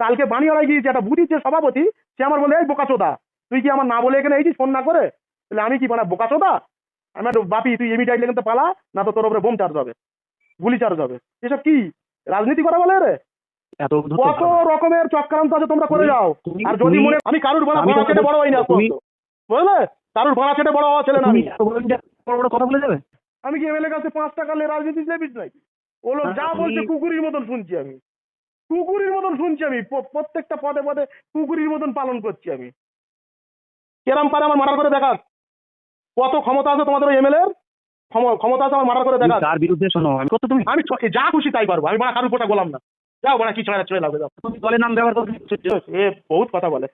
কালকে বানিয়াড়ায় গিয়েছে একটা বুথির যে সভাপতি, সে আমার বলে, এই বোকাচোদা তুই কি আমার না বলে এখানে এইছিস ফোন না করে? তাহলে আমি কি মানে বোকাচোদা? আমি একটু বাপি তুই এমিটাইট লেগে পালা, না তো তোর উপরে বোম চার্জ হবে, গুলি চার্জ হবে। এসব কি রাজনীতি করা বলে রে? এত উদ্ধত কত ভাবা। রকমের চক্রান্ত আছে তোমরা করে তুমি যাও। তুমি আর যদি তুমি মনে আমি কারুর ভাড়া আমি তোমাকে চেটে বড় হয়নি বলছি, আজ পর্যন্ত, বুঝলে? কারুর ভাড়া চেটে বড় হওয়া ছেলে না তুমি আমি। এত বড় বড় বড় কথা বলে যাবে? আমি কি এমএলএ কাছে 5 টাকা নিয়ে রাজনীতি লেবিস নাকি? ও লোক যা তুমি বলছে কুকুরের মতন শুনছি আমি, কুকুরের মতন শুনছি আমি, প্রত্যেকটা পদে পদে কুকুরের মতন পালন করছি আমি। কেরাম পারে আমার মার্ডার করে দেখাক, কত ক্ষমতা আছে তোমাদের ওই এমএলএ, ক্ষমতা আছে আমার মার্ডার করে তুমি দেখাক। কার বিরুদ্ধে শোনো? আমি কত তুমি আমি যা খুশি তাই পারবো, আমি কারুর পোটা গোলাম না। যাও কি চলে লাগবে, যাও। তুমি দলের নাম ব্যবহার করছো। এ বহুত কথা বলে।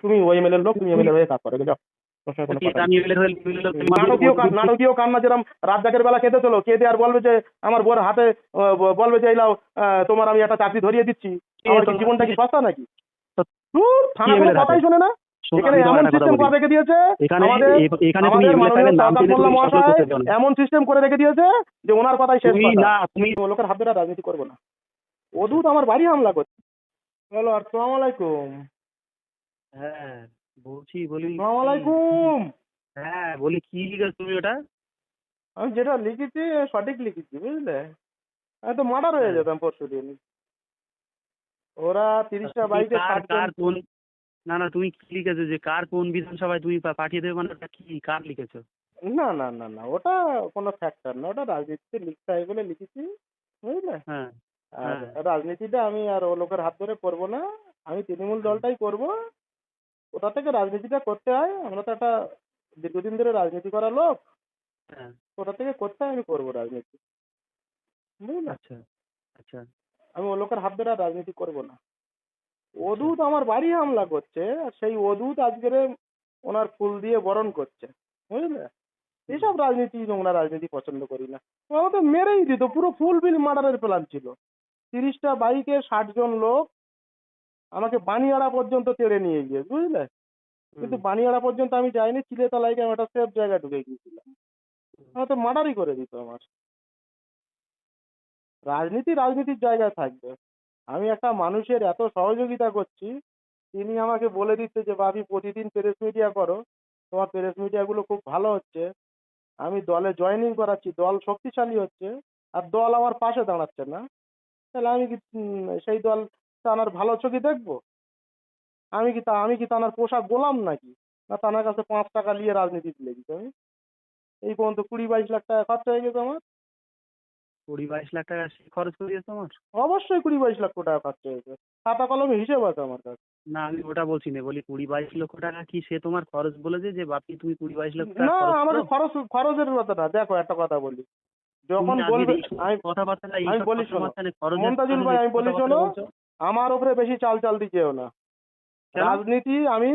তুমি ওই এমএলএ লোক, তুমি এমএলএ হয়ে কাজ করো, যাও। তোর সঙ্গে কোনো কথা নেই। আমি এমএলএ হয়ে নাটকীয় কান্না যেরকম রাজ্জাকের বেলা কেঁদে চলো, কেঁদে আর বলবে যে আমার বোর হাতে বলবে যে এইলাও তোমার আমি একটা চাকরি ধরিয়ে দিচ্ছি। আমার কি জীবনটা কি সস্তা নাকি? থানা কোনো কথাই শোনে না। এখানে এমন সিস্টেম করে রেখে দিয়েছে আমাদের মাননীয় সরকার মোল্লা মহাশয়, এমন সিস্টেম করে রেখে দিয়েছে যে ওনার কথাই শেষ কথা। তুমি লোকের হাত ধরে রাজনীতি করবো না। অদূত আমার বাড়ি হামলা করছে। হ্যালো, আসসালামু আলাইকুম। হ্যাঁ বলছি, বলি আসসালামু আলাইকুম। হ্যাঁ বলি, কি লিখেছো তুমি ওটা? আমি যেটা লিখেছি সঠিক লিখেছি, বুঝলে? আমি তো মার্ডার হয়ে যেতাম পরশু দিন। ওরা 30টা বাইকে কার কোন, না না তুমি কি লিখেছো যে কার কোন বিধানসভায় তুমি পাঠিয়ে দেবে, মানে ওটা কি কার লিখেছো? না না না না, ওটা কোনো ফ্যাক্টর না, ওটা রাজনীতিতে লিখতে হয় বলে লিখেছি, বুঝলে? হ্যাঁ আর হ্যাঁ রাজনীতিটা আমি আর ও লোকের হাত ধরে করবো না, আমি তৃণমূল দলটাই করব। কোথা থেকে রাজনীতিটা করতে হয়, আমরা তো একটা দীর্ঘদিন ধরে রাজনীতি করা লোক, হ্যাঁ। কোথা থেকে করতে হয় আমি করবো রাজনীতি, বুঝলে? আচ্ছা আচ্ছা। আমি ও লোকের হাত ধরে আর রাজনীতি করবো না। অদূত আমার বাড়ি হামলা করছে, আর সেই অদূত আজকের ওনার ফুল দিয়ে বরণ করছে, বুঝলে? এসব রাজনীতি, নোংরা রাজনীতি পছন্দ করি না। ওরা তো মেরেই দিত, পুরো ফুল বিল মার্ডারের প্ল্যান ছিল। 30টা বাইকে 60 জন লোক আমাকে বানিয়াড়া পর্যন্ত তেড়ে নিয়ে গিয়ে, বুঝলে? কিন্তু বানিয়াড়া পর্যন্ত আমি যাইনি, চিলেতলায় আমি একটা সেফ জায়গায় ঢুকে গিয়েছিলাম। আমার তো মার্ডারই করে দিত আমার। রাজনীতির জায়গায় থাকবে। আমি একটা মানুষের এত সহযোগিতা করছি, তিনি আমাকে বলে দিচ্ছে যে ভাবি প্রতিদিন প্রেস মিডিয়া করো, তোমার প্রেস মিডিয়াগুলো খুব ভালো হচ্ছে, আমি দলে জয়েনিং করাচ্ছি, দল শক্তিশালী হচ্ছে, আর দল আমার পাশে দাঁড়াচ্ছে না। তাহলে আমি কি সেই দল তানার ভালো চোখে দেখবো? আমি কি তানার পোশাক গোলাম নাকি? না তানার কাছে 5 টাকা নিয়ে রাজনীতিতে লেগেছি আমি? এই পর্যন্ত 20-22 লাখ টাকা খরচা হয়ে গেছে আমার। 20-22 লাখ টাকা খরচ করে দিয়েছো তোমার? অবশ্যই 20-22 লক্ষ টাকা খরচা হয়েছে, খাতা কলমে হিসেব আছে আমার কাছে। না আমি ওটা বলছি না, বলি 20-22 লক্ষ টাকা কি সে তোমার খরচ বলেছে যে বাপি তুমি 20-22 লক্ষ টাকা না, খরচ আমাকে করো? খরচের কথা না। দেখো একটা কথা বলি, যখন তুমি বলবে আজকে কথাবার্তা আমি বলি শোনো, মমতাজুল ভাই আমি বলি শোনো, আমার উপরে বেশি চাল দিচ্ছেও না। রাজনীতি আমি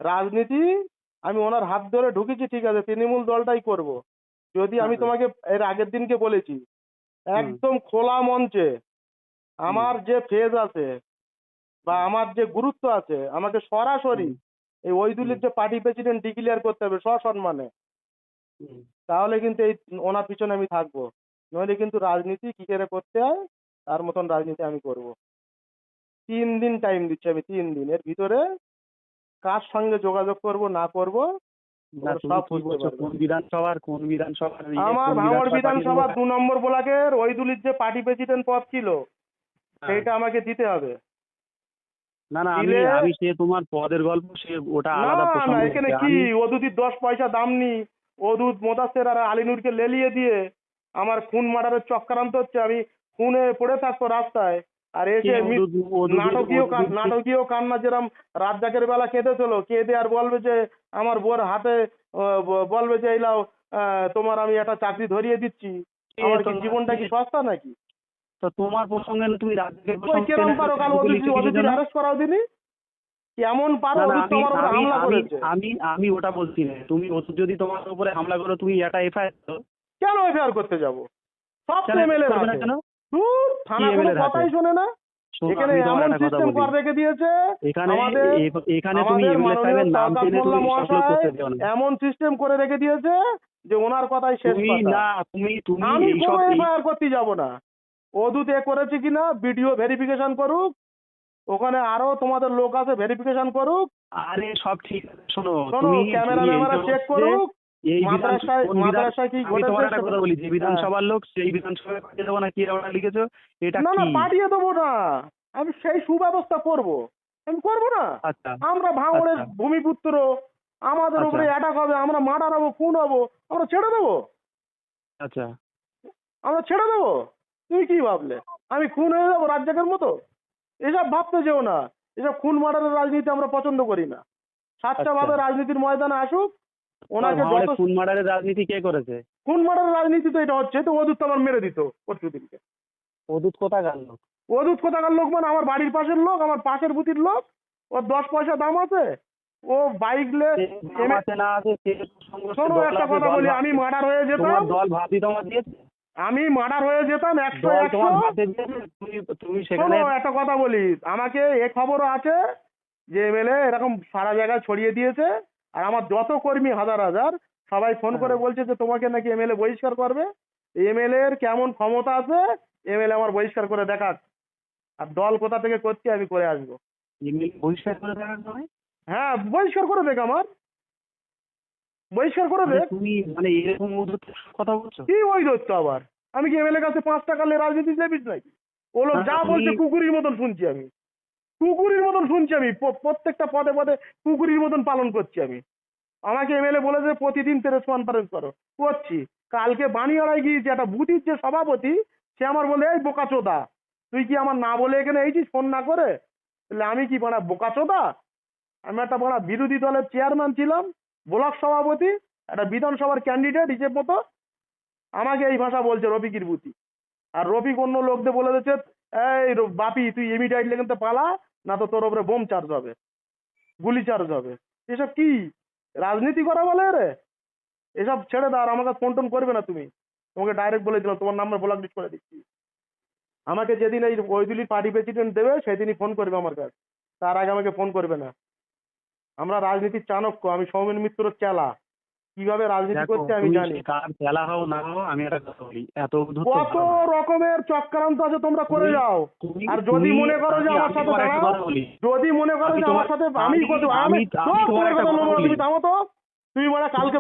রাজনীতি আমি ওনার হাত ধরে ঢুকেছি, ঠিক আছে, তৃণমূল দলটাই করব। যদি আমি তোমাকে এর আগের দিনকে বলেছি, একদম খোলা মঞ্চে আমার যে ফেজ আছে বা আমার যে গুরুত্ব আছে, আমাকে সরাসরি এই ওইদুলের যে পার্টি প্রেসিডেন্ট ডিক্লেয়ার করতে হবে সসম্মানে, তাহলে কিন্তু এই ওনার পিছনে আমি থাকবো। নইলে কিন্তু রাজনীতি কি করে করতে হয় তার মতন রাজনীতি আমি করব। 3 দিন টাইম দিচ্ছি আমি, 3 দিন এর ভিতরে কার সঙ্গে যোগাযোগ করব না করব সব বুঝতে পারবো। কোন বিধানসভার আমার ভাঙড় বিধানসভা 2 নম্বর ব্লকের ওইদুলির যে পার্টি প্রেসিডেন্ট পদ ছিল সেইটা আমাকে দিতে হবে। না না আমি সে তোমার পদের গল্প, সে ওটা আলাদা প্রসঙ্গ। না এখানে কি অদূতির 10 পয়সা দাম নি, অদূত মোদাসের আর আলিনুরকে লেলিয়ে দিয়ে আমার খুন মার্ডারের চক্রান্ত হচ্ছে, আমি খুনে পড়ে থাকবো রাস্তায়, আর এসে নাটকীয় কান্না যেরকম রাজ্জাকের বেলা কেঁদে চলো, কেঁদে আর বলবে যে আমার বোর হাতে বলবে যে এইলাও তোমার আমি একটা চাকরি ধরিয়ে দিচ্ছি। আমার কি জীবনটা কি সস্তা নাকি? তো তোমার প্রসঙ্গে তুমি কেরম পারো কাল অদূতির অ্যারেস্ট করাও দিনি, কেমন পারো? হামলা করেছে। আমি ওটা বলছি না, তুমি যদি তোমার উপরে হামলা করো তুমি একটা এফআইআর করো। কেন এফআইআর করতে যাব? সব এমএলএ আছে, থানা কোনো কথাই শোনে না। এখানে এমন সিস্টেম করে রেখে দিয়েছে আমাদের মাননীয় সরকার মোল্লা মহাশয়, এমন সিস্টেম করে রেখে দিয়েছে যে ওনার কথাই শেষ কথা। আমি কোনো এফআইআর করতে যাব না। অদূত এ করেছে কিনা ভিডিও ভেরিফিকেশন করুক, ওখানে আরো তোমাদের লোক আছে, ভেরিফিকেশন করুক। আরে সব ঠিক আছে, শোনো শোনো, তুমি ক্যামেরা তুমি এই ম্যামেরা যে চেক হচ্ছে করুক। এই বিধান কোন বিধান, মাদ্রাসায় কি আমি তোমার একটা ঘটেছে? কথা বলি, যে হ্যাঁ। বিধানসভার লোক সেই বিধানসভায় পাঠিয়ে দেবো না, কি ওটা লিখেছো এটা না না, কি? পাঠিয়ে দেবো না, আমি সেই সুব্যবস্থা করব। আমি করবো না? আচ্ছা আমরা ভাঙড়ের আচ্ছা ভূমিপুত্র, আমাদের আচ্ছা উপরে অ্যাটাক হবে, আমরা মার্ডার হবো, খুন হবো, আমরা ছেড়ে দেবো? আচ্ছা আমরা ছেড়ে দেবো? তুমি কি ভাবলে আমি খুন হয়ে যাবো রাজ্জাকের মতো? এসব ভাবতে যেও না। এসব খুন মার্ডারের রাজনীতি আমরা পছন্দ করি না। আচ্ছা। স্বাচ্ছাভাবে রাজনীতির ময়দানে আসুক। ওনাকে ভাঙড়ে যত খুন মার্ডারের রাজনীতি কে করেছে? খুন মার্ডারের রাজনীতি তো এটা হচ্ছে, তো ওদূত তো আমার মেরে দিত পরশুদিনকে। অদূত কোথাকার লোক? ওদূত কোথাকার লোক মানে আমার বাড়ির পাশের লোক, আমার পাশের বুথির লোক। ওর 10 পয়সা দাম আছে। ও বাইক সে নাম আছে না আছে, সে সংঘর্ষে শোনো, দল একটা আছে, কথা দল বলি, ভাত- আমি মার্ডার হয়ে তোমার যেতাম। দল ভাবি তোমার দিয়েছে? আমি মার্ডার হয়ে যেতাম 100 দল 100। তোমার ভাতে দিয়েছে, তুমি সেখানে শোনো, একটা কথা বলি, আমাকে এ খবরও আছে যে এমএলএ এরকম সারা জায়গায় ছড়িয়ে দিয়েছে। আর আমার যত কর্মী হাজার হাজার সবাই ফোন করে বলছে যে তোমাকে নাকি এমএলএ বহিষ্কার করবে। এমএলএ এর কেমন ক্ষমতা আছে, এমএলএ আমার বহিষ্কার করে দেখাক। আর দল কোথা থেকে করছে আমি করে আসবো। এমনি বহিষ্কার করে দেওয়ার নয়। হ্যাঁ, বহিষ্কার করে দেখ, আমার বহিষ্কার করে মানে দেখ। তুমি মানে এরকম উদ্ধত কথা বলছো? কি ওই দত্ত আবার? আমি কি এমএলএ কাছে 5 টাকা নিয়ে রাজনীতি দেবিস নাকি? ও লোক না, যা তুমি- বলছে কুকুরের মতন শুনছি আমি। কুকুরের মতন শুনছি আমি, প্রত্যেকটা পদে পদে কুকুরের মতন পালন করছি আমি। আমাকে এমএলএ বলেছে প্রতিদিন প্রেস কনফারেন্স করো, করছি। কালকে বানিয়াড়ায় গিয়েছি, একটা বুথির যে সভাপতি, সে আমার বলে এই বোকাচোদা, তুই কি আমার না বলে এখানে এইছিস ফোন না করে? বলে আমি কি বড় বোকাচোদা? আমি একটা বড় বিরোধী দলের চেয়ারম্যান ছিলাম, ব্লক সভাপতি, একটা বিধানসভার ক্যান্ডিডেট হিসেব মতো। আমাকে এই ভাষা বলছে রফিকির বুতি। আর রফিক অন্য লোকদের বলে দিচ্ছে, এই বাপি তুই ইমিডিয়েট লেগে পালা, না তো তোর উপরে বোম চার্জ হবে, গুলি চার্জ হবে। এসব কি রাজনীতি করা বলে রে? এসব ছেড়ে দাও, আর আমাকে ফোন টোন করবে না তুমি। তোমাকে ডাইরেক্ট বলে দিলাম, তোমার নাম্বার ব্লক লিস্ট করে দিচ্ছি। আমাকে যেদিন এই ওইদুলি পার্টি প্রেসিডেন্ট দেবে সেদিনই ফোন করবে আমার কাছে, তার আগে আমাকে ফোন করবে না। আমরা রাজনীতির চাণক্য, আমি সৌমেন মিত্র চেলা, কিভাবে রাজনীতি দেখো, করতে আমি তুমি জানি। সে কার খেলা হও না হও, আমি একটা কথা বলি, এত উদ্ধত কত ভালো না। রকমের চক্রান্ত আছে, তোমরা করে তুমি- যাও। তুমি- আর যদি তুমি- মনে করো যে আমি- আমার আমি সাথে তোমার একটা দাঁড়াও, কথা বলি। যদি মনে করো আমি যে আমার তোমার- সাথে আমি আমি- কত আমি- আমি আমি তোমার তোমার একটা কথা কথা বলবো না, বলি। তুমি থামো তো। তুমি মানে কালকে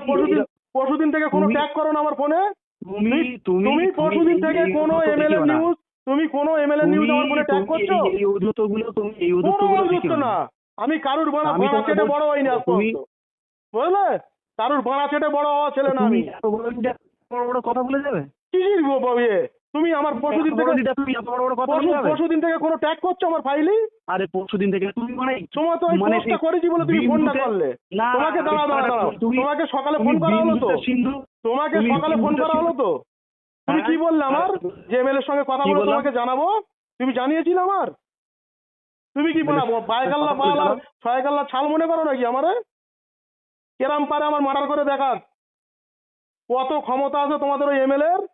পরশুদিন থেকে কোনো তুমি- ট্যাগ করো না আমার ফোনে। তুমি তুমি পরশুদিন থেকে কোনো এমএলএ নিউজ, তুমি কোনো এমএলএ নিউজ আমার ফোনে ট্যাগ করছো? এই উদ্ধত গুলো, তুমি এই কোনো উদ্ধত গুলো অযুক্ত না। আমি কারুর আমি ভাড়া তোমাকে চেটে বলছি, বড় হয়নি আজ তুমি- পর্যন্ত, বুঝলে? কারুর ভাড়া চেটে বড় হওয়া ছেলে না তুমি আমি। এত বড় leader, বড় বড় কথা বলে যাবে? কি ইয়ে? তুমি আমার পরশুদিন এত বড় থেকে leader, তুমি এত বড় বড় কথা বলে যাবে? পরশুদিন থেকে কোনো ট্যাগ করছো আমার ফাইলে? আরে পরশুদিন থেকে তুমি মানে তোমার তো ওই মানে পোস্টটা সেই করেছি বলে তুমি ফোনটা বিন্দুতে- করলে। না, তোমাকে আমি দাঁড়াও দাঁড়াও দাঁড়াও, তুমি- তোমাকে সকালে তুমি ফোন করা হলো তো? বিন্দুতে সিন্ধু, তোমাকে তুমি সকালে ফোন বিন্দুতে করা হলো তো? তুমি হ্যাঁ। কি বললে আমার যে এমএলএ এর সঙ্গে কথা কি বলে বললাম? তোমাকে জানাবো? তুমি জানিয়েছিলে আমার? তুমি কি মানে বায়কাল্লা কথা বলে বাল আর জানাবো? ছয়কাল্লা ছাল মনে করো নাকি আমারে? কেরাম পারে আমার মার্ডার করে দেখাক। কত ক্ষমতা আছে তোমাদের ওই এমএলএ এর?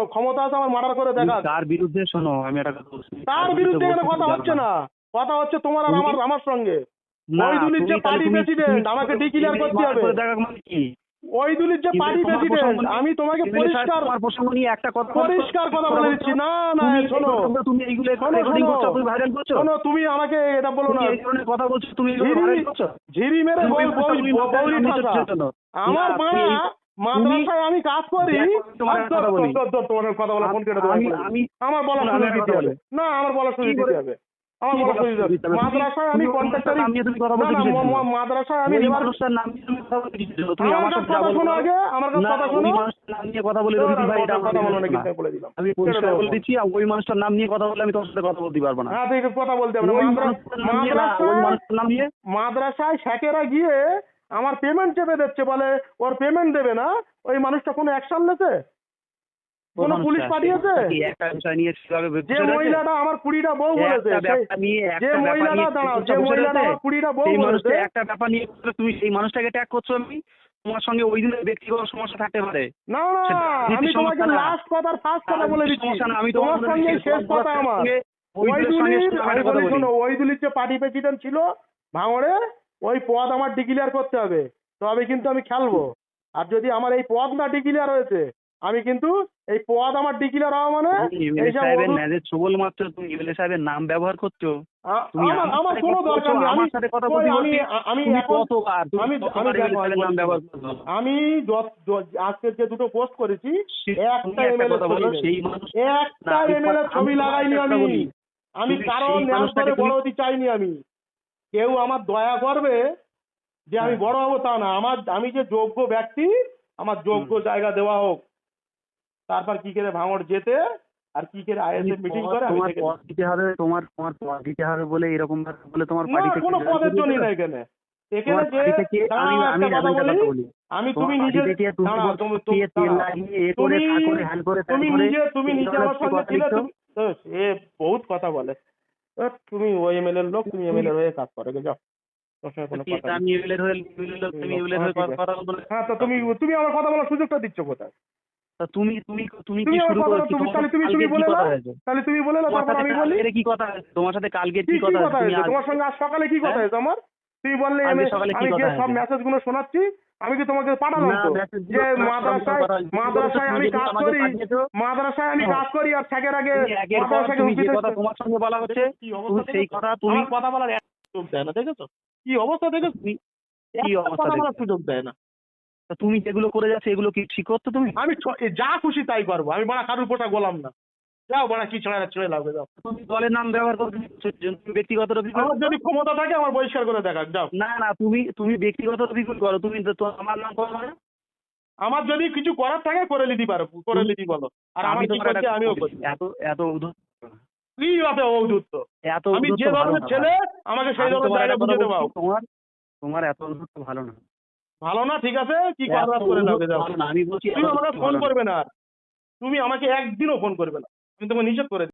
ক্ষমতা আছে আমার মার্ডার করে দেখাক। তার বিরুদ্ধে শোনো, আমি একটা কথা বলছি, তার বিরুদ্ধে এখানে বলতে কথা তুমি হচ্ছে জানো না, কথা হচ্ছে তোমার আর তুমি- আমার সঙ্গে। না, ওই দুলির যে তুমি তাহলে পার্টি তুমি- প্রেসিডেন্ট, তুমি- আমাকে তুমি ডিক্লিয়ার করতে মার্ডার হবে। করে দেখাক মানে কি? ওই দুলির যে কিন্তু পার্টি তোমার প্রেসিডেন্ট, প্রসঙ্গ নিয়ে- আমি তোমাকে এমএলএ সাহেব, পরিষ্কার তোমার প্রসঙ্গ নিয়ে একটা কথা বলছো, পরিষ্কার কথা বলে দিচ্ছি। না না, তুমি এই শোনো কথাগুলো, তুমি এইগুলো শোনো, রেকর্ডিং শোনো, করছো, তুমি ভাইরাল করছো, শোনো, তুমি আমাকে এটা বলো তুমি না। এই ধরনের কথা বলছো, তুমি এগুলো ঝিরি ভাইরাল করছো। ঝিরি মেরে তুমি বৌলি মাদ্রাসায় ঠাসা। নাম দিচ্ছ আমার না, বাড়া মাদ্রাসায় আমি কাজ করি। দেখো, তোমার একটা কথা বলি। তোমার কথা বলা ফোন কেটে দেবো। আমি আমার বলার শোনো, আমি সুযোগ একটা দিতে কথা হবে। বলি। না, আমার বলার সুযোগ কি দিতে বলে- হবে। আমার কি বলার বলার সুযোগ সুযোগ দিতে হবে? মাদ্রাসায় আমি তুমি ওই কন্ট্রাক্টারি, মানুষটার নাম নিয়ে তুমি কথা না বলতে না, দিয়েছো? মাদ্রাসায় আমি ওই লেবার। মানুষটার নাম নিয়ে তুমি কথা বলতে দিয়েছো? তুমি আমার আমার কাছে সাথে যা কথা বলবো শোনো বলো। আগে, আমার কাছে না, কথা ওই শোনো। মানুষটার নাম নিয়ে কথা বলে রবি ভাই, এটা কথা বলো না, না। কিন্তু বলে দিলাম। আমি পরিষ্কার বলে দিচ্ছি, আর ওই মানুষটার নাম নিয়ে কথা বললে আমি তোমার সাথে কথা বলতে পারবো না। হ্যাঁ, তুই কথা বলতে হবে না। ওই মানুষটার নাম নিয়ে না, ওই মানুষটার নাম নিয়ে মাদ্রাসায় শেখেরা গিয়ে আমার পেমেন্ট চেপে দিচ্ছে, বলে ওর পেমেন্ট দেবে না। ওই মানুষটা কোনো অ্যাকশন নেছে? ওই কোনো পুলিশ মানুষটা পাঠিয়েছে? কি একটা বিষয় নিয়ে কিভাবে যে বসে রয়েছে? মহিলাটা আমার 20টা বউ বলেছে, একটা ব্যাপার নিয়ে, যে একটা ব্যাপার মহিলাটা নিয়ে দাঁড়াও, বসে যে রয়েছে, মহিলাটা আমার 20টা বউ সেই মানুষটা বলেছে। একটা ব্যাপার নিয়ে তুমি সেই মানুষটাকে ট্যাগ করছো। আমি তোমার সঙ্গে ওই দিনের ব্যক্তিগত সমস্যা থাকতে পারে। না না, সেটা আমি রাজনীতির তোমাকে সমস্যা না। লাস্ট কথার ফার্স্ট কথা বলে দিচ্ছি। সমস্যা না, আমি তোমার বলে সঙ্গে দিচ্ছি, শেষ তোমার কথা আমার। সঙ্গে ওই ওই দুলের সঙ্গে দুলির, আমি আমি কথা বলি বলি। শোনো, ওই দুলির যে পার্টি প্রেসিডেন্ট ছিল ভাঙড়ে, ওই পদ আমার ডিক্লিয়ার করতে হবে, তবে কিন্তু আমি খেলবো। আর যদি আমার এই পদ না ডিক্লিয়ার হয়েছে, আমি কিন্তু এই পদ আমার ডিক্লেয়ার হওয়া মানে এমএলএ এইসব সাহেবের ওষুধ- ন্যাজের ছোবল মারছো, তুমি এমএলএ সাহেবের নাম ব্যবহার করছো। তুমি আমার আমার আমার সাথে কোনো কথা দরকার বলছো, নেই। আমার সাথে কথা কই বলতে আমি বলছি, আমি তুমি এখন কতবার তুমি আমি কতবার দেখো, এমএলএ সাহেবের নাম বলছি, ব্যবহার করছো? আমি আজকে যে দুটো পোস্ট করেছি তুমি একটা একটা এমএলএ কথা ছবি বলো, নেই, সেই মানুষ একটা না, এমএলএ ছবি তোমার লাগাইনি একটা আমি। বলি, আমি তুমি কারো সেই ন্যাস মানুষটাকে ধরে তুমি বড় হতে চাইনি আমি। কেউ আমার দয়া করবে যে আমি হ্যাঁ। বড় হবো তা না। আমি যে যোগ্য ব্যক্তি, আমার যোগ্য জায়গা দেওয়া হোক, তারপর কি করে ভাঙড় যেতে আর কি করে আইএসএ মিটিং করে আমি তোমার দেখে পদ দিতে হবে, তোমার তোমার পদ দিতে হবে বলে এরকম ভাবে বলে তোমার না, পার্টি থেকে কোনো জয়েন পদের করিয়ে জন্য দিল? না এখানে। এখানে তোমার যে পার্টি থেকে দাঁড়াও, আমি একটা কথা একটা বলি, কথা বলি, আমি তোমার তুমি পার্টি নিজে থেকে তুমি দাঁড়াও, বসিয়ে তেল দাঁড়াও। লাগিয়ে এ করে তা করে হ্যান করে ত্যান তুমি করে নিজে আমার সঙ্গে কথা ছিলে, লিখছো। তুমি এ বহুত কথা বলে। তুমি ওই এমএলএ লোক, তুমি এমএলএ হয়ে কাজ করো, যাও, তোর সঙ্গে কোনো কথা নেই। আমি এমএলএ হয়ে তুমি এমএলএ হয়ে ঠিক আছে। কথা বলে। হ্যাঁ, তো তুমি আমার কথা বলার সুযোগটা দিচ্ছ কোথায়? তা তুমি তুমি তুমি কি তুমি আমার শুরু কথাটা করেছি? তোমার তাহলে সাথে তুমি কালকে কি বলে কথা নাও, হয়েছে? তাহলে তুমি বলে নাও, তোমার তারপর সাথে আমি বলি। কালকে কি কথা হয়েছে? তোমার সাথে কালকে কি কি কথা কথা হয়েছে? তুমি হয়েছে আজ তোমার সঙ্গে আজ সকালে? কি কথা হ্যাঁ? হয়েছে আমার? তুমি বললে আজকে সকালে কি আমি কথা গিয়ে সব হয়েছে? মেসেজ গুলো শোনাচ্ছি। আমি কি তোমাকে পাঠালাম না, তো message যে গুলো না, মাদ্রাসায় কথা হয়েছে। মাদ্রাসায় আমি যেগুলো কাজ আমাকে করি, পাঠিয়েছো, মাদ্রাসায় আমি শোনো, কাজ করি আর থাকের আগে তুমি একের পর মাদ্রাসাকে তুমি হুমকি যে কথা দিচ্ছ। তোমার সঙ্গে বলা হচ্ছে, কি তুমি অবস্থা সেই দেখেছো? কথা তুমি আমার কথা বলার এক সুযোগ দেয় না, দেখেছো কি অবস্থা দেখেছো? তুমি কি একটা অবস্থা কথা বলার দেখছো? সুযোগ দেয় না। তা তুমি যেগুলো করে যাচ্ছ এগুলো কি ঠিক করছো তুমি? আমি যা খুশি তাই করবো, আমি বাড়া কারুর পোটা গোলাম না। যাও বাড়া, কি ছড়ে লাগবে, যাও। তুমি দলের নাম ব্যবহার করছো, তুমি ব্যক্তিগত অভিযোগ আমার যদি ক্ষমতা থাকে আমার বহিষ্কার করে দেখাক, যাও। না না, তুমি তুমি ব্যক্তিগত অভিযোগ করো, তুমি তো আমার নাম করো না। আমার যদি কিছু করার থাকে করে নিতে পারো, করে নিতে বলো। আর আমার আমি কি তোমার করছে একটা আমিও করি। এত এত উদ্ধত কি আছে ঔদ্ধত্য? এত আমি উদ্ধত যে ভালো ধরনের না ছেলে, ভাই। আমাকে সেই আমি ধরনের তোমার জায়গা একটা কথা বুঝে দেবো। বলছি, তোমার তোমার এত উদ্ধত ভালো না। ভালো না, ঠিক আছে, কি এত করবার করে নাও, উদ্ধত যাও। ভালো না, আমি বলছি তুমি এত আমাকে উদ্ধত ফোন ভালো না। করবে না আর। তুমি আমাকে একদিনও ফোন করবে না, আমি তোমাকে নিষেধ করে